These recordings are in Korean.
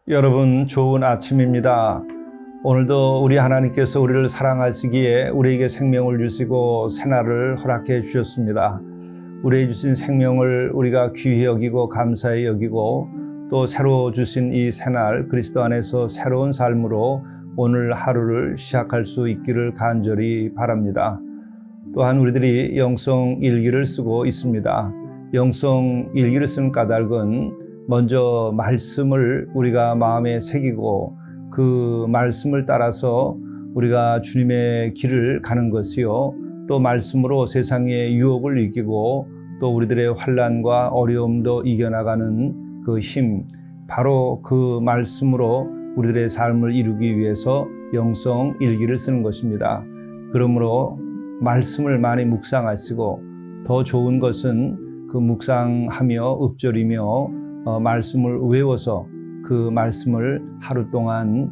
여러분 좋은 아침입니다. 오늘도 우리 하나님께서 우리를 사랑하시기에 우리에게 생명을 주시고 새날을 허락해 주셨습니다. 우리에게 주신 생명을 우리가 귀히 여기고 감사히 여기고 또 새로 주신 이 새날 그리스도 안에서 새로운 삶으로 오늘 하루를 시작할 수 있기를 간절히 바랍니다. 또한 우리들이 영성 일기를 쓰고 있습니다. 영성 일기를 쓰는 까닭은 먼저 말씀을 우리가 마음에 새기고 그 말씀을 따라서 우리가 주님의 길을 가는 것이요, 또 말씀으로 세상의 유혹을 이기고 또 우리들의 환난과 어려움도 이겨나가는 그 힘, 바로 그 말씀으로 우리들의 삶을 이루기 위해서 영성 일기를 쓰는 것입니다. 그러므로 말씀을 많이 묵상하시고, 더 좋은 것은 그 묵상하며 읊조리며 말씀을 외워서 그 말씀을 하루 동안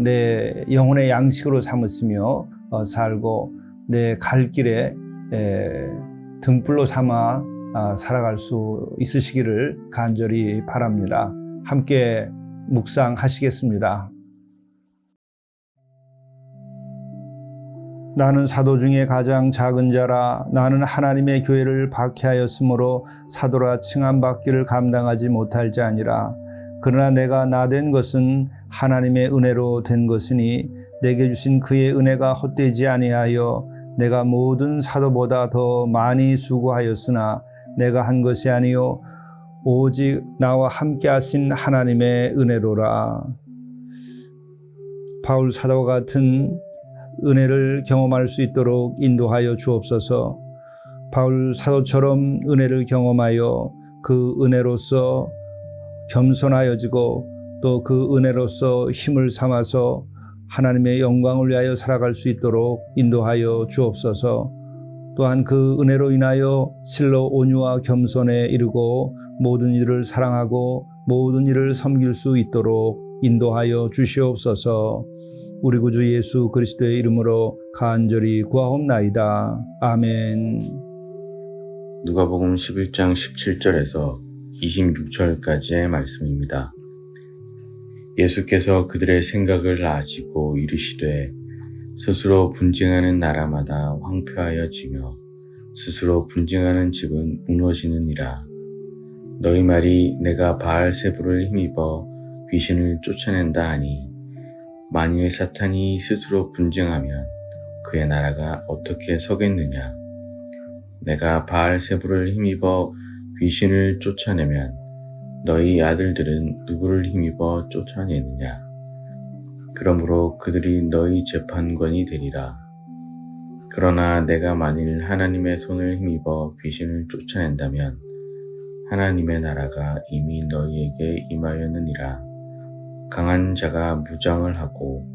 내 영혼의 양식으로 삼으시며 살고 내 갈 길에 등불로 삼아 살아갈 수 있으시기를 간절히 바랍니다. 함께 묵상하시겠습니다. 나는 사도 중에 가장 작은 자라. 나는 하나님의 교회를 박해하였으므로 사도라 칭함받기를 감당하지 못할 자니라. 그러나 내가 나된 것은 하나님의 은혜로 된 것이니 내게 주신 그의 은혜가 헛되지 아니하여 내가 모든 사도보다 더 많이 수고하였으나 내가 한 것이 아니요 오직 나와 함께 하신 하나님의 은혜로라. 바울 사도와 같은 은혜를 경험할 수 있도록 인도하여 주옵소서. 바울 사도처럼 은혜를 경험하여 그 은혜로서 겸손하여지고 또 그 은혜로서 힘을 삼아서 하나님의 영광을 위하여 살아갈 수 있도록 인도하여 주옵소서. 또한 그 은혜로 인하여 실로 온유와 겸손에 이르고 모든 일을 사랑하고 모든 일을 섬길 수 있도록 인도하여 주시옵소서. 우리 구주 예수 그리스도의 이름으로 간절히 구하옵나이다. 아멘. 누가복음 11장 17절에서 26절까지의 말씀입니다. 예수께서 그들의 생각을 아시고 이르시되 스스로 분쟁하는 나라마다 황폐하여지며 스스로 분쟁하는 집은 무너지느니라. 너희 말이 내가 바알세불을 힘입어 귀신을 쫓아낸다 하니 만일 사탄이 스스로 분쟁하면 그의 나라가 어떻게 서겠느냐. 내가 바알세불을 힘입어 귀신을 쫓아내면 너희 아들들은 누구를 힘입어 쫓아내느냐. 그러므로 그들이 너희 재판관이 되리라. 그러나 내가 만일 하나님의 손을 힘입어 귀신을 쫓아낸다면 하나님의 나라가 이미 너희에게 임하였느니라. 강한 자가 무장을 하고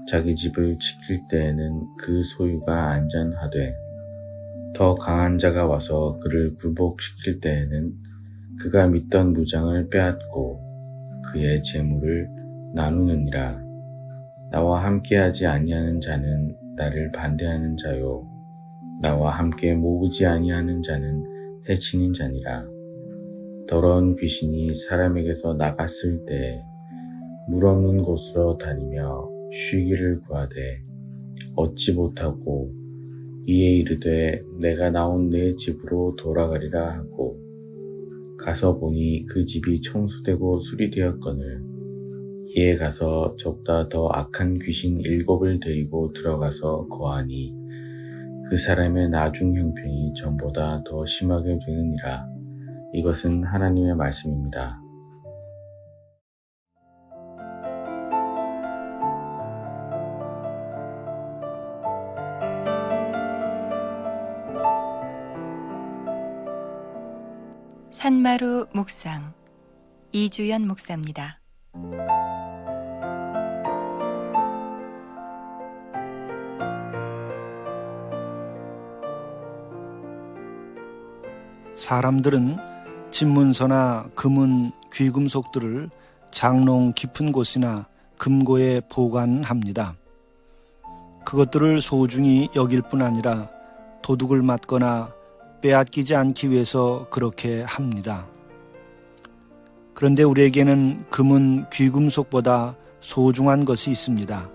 자기 집을 지킬 때에는 그 소유가 안전하되 더 강한 자가 와서 그를 굴복시킬 때에는 그가 믿던 무장을 빼앗고 그의 재물을 나누느니라. 나와 함께하지 아니하는 자는 나를 반대하는 자요 나와 함께 모으지 아니하는 자는 해치는 자니라. 더러운 귀신이 사람에게서 나갔을 때에 물 없는 곳으로 다니며 쉬기를 구하되 얻지 못하고 이에 이르되 내가 나온 내 집으로 돌아가리라 하고 가서 보니 그 집이 청소되고 수리되었거늘 이에 가서 저보다 더 악한 귀신 7을 데리고 들어가서 거하니 그 사람의 나중 형편이 전보다 더 심하게 되느니라. 이것은 하나님의 말씀입니다. 산마루 묵상 이주연 목사입니다. 사람들은 집문서나 금은 귀금속들을 장롱 깊은 곳이나 금고에 보관합니다. 그것들을 소중히 여길 뿐 아니라 도둑을 맞거나 빼앗기지 않기 위해서 그렇게 합니다. 그런데 우리에게는 금은 귀금속보다 소중한 것이 있습니다.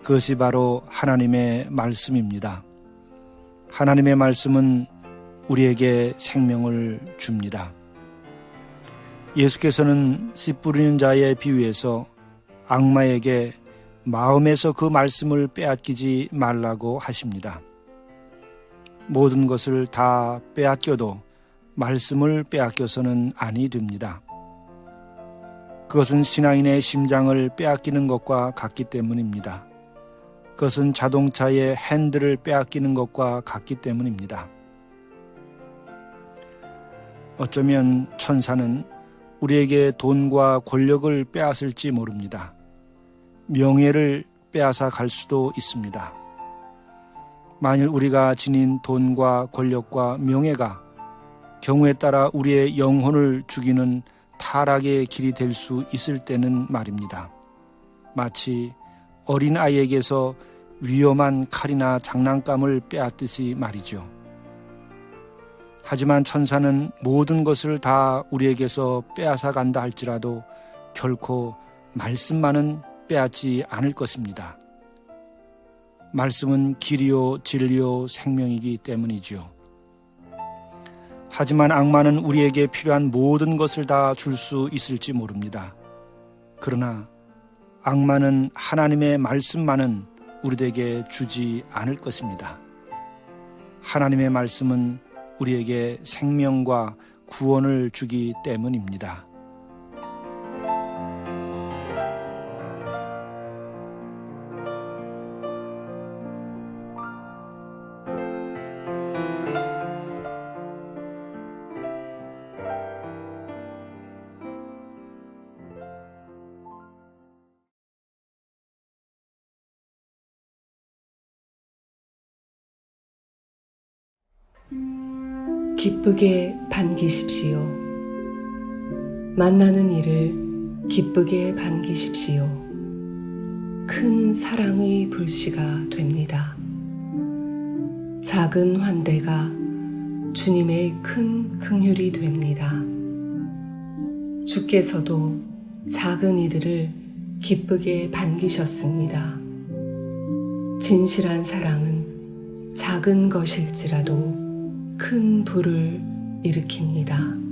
그것이 바로 하나님의 말씀입니다. 하나님의 말씀은 우리에게 생명을 줍니다. 예수께서는 씨 뿌리는 자의 비유에서 악마에게 마음에서 그 말씀을 빼앗기지 말라고 하십니다. 모든 것을 다 빼앗겨도 말씀을 빼앗겨서는 아니 됩니다. 그것은 신앙인의 심장을 빼앗기는 것과 같기 때문입니다. 그것은 자동차의 핸들을 빼앗기는 것과 같기 때문입니다. 어쩌면 천사는 우리에게 돈과 권력을 빼앗을지 모릅니다. 명예를 빼앗아 갈 수도 있습니다. 만일 우리가 지닌 돈과 권력과 명예가 경우에 따라 우리의 영혼을 죽이는 타락의 길이 될 수 있을 때는 말입니다. 마치 어린아이에게서 위험한 칼이나 장난감을 빼앗듯이 말이죠. 하지만 천사는 모든 것을 다 우리에게서 빼앗아 간다 할지라도 결코 말씀만은 빼앗지 않을 것입니다. 말씀은 길이요 진리요 생명이기 때문이지요. 하지만 악마는 우리에게 필요한 모든 것을 다 줄 수 있을지 모릅니다. 그러나 악마는 하나님의 말씀만은 우리에게 주지 않을 것입니다. 하나님의 말씀은 우리에게 생명과 구원을 주기 때문입니다. 기쁘게 반기십시오. 만나는 이를 기쁘게 반기십시오. 큰 사랑의 불씨가 됩니다. 작은 환대가 주님의 큰 긍휼이 됩니다. 주께서도 작은 이들을 기쁘게 반기셨습니다. 진실한 사랑은 작은 것일지라도 큰 불을 일으킵니다.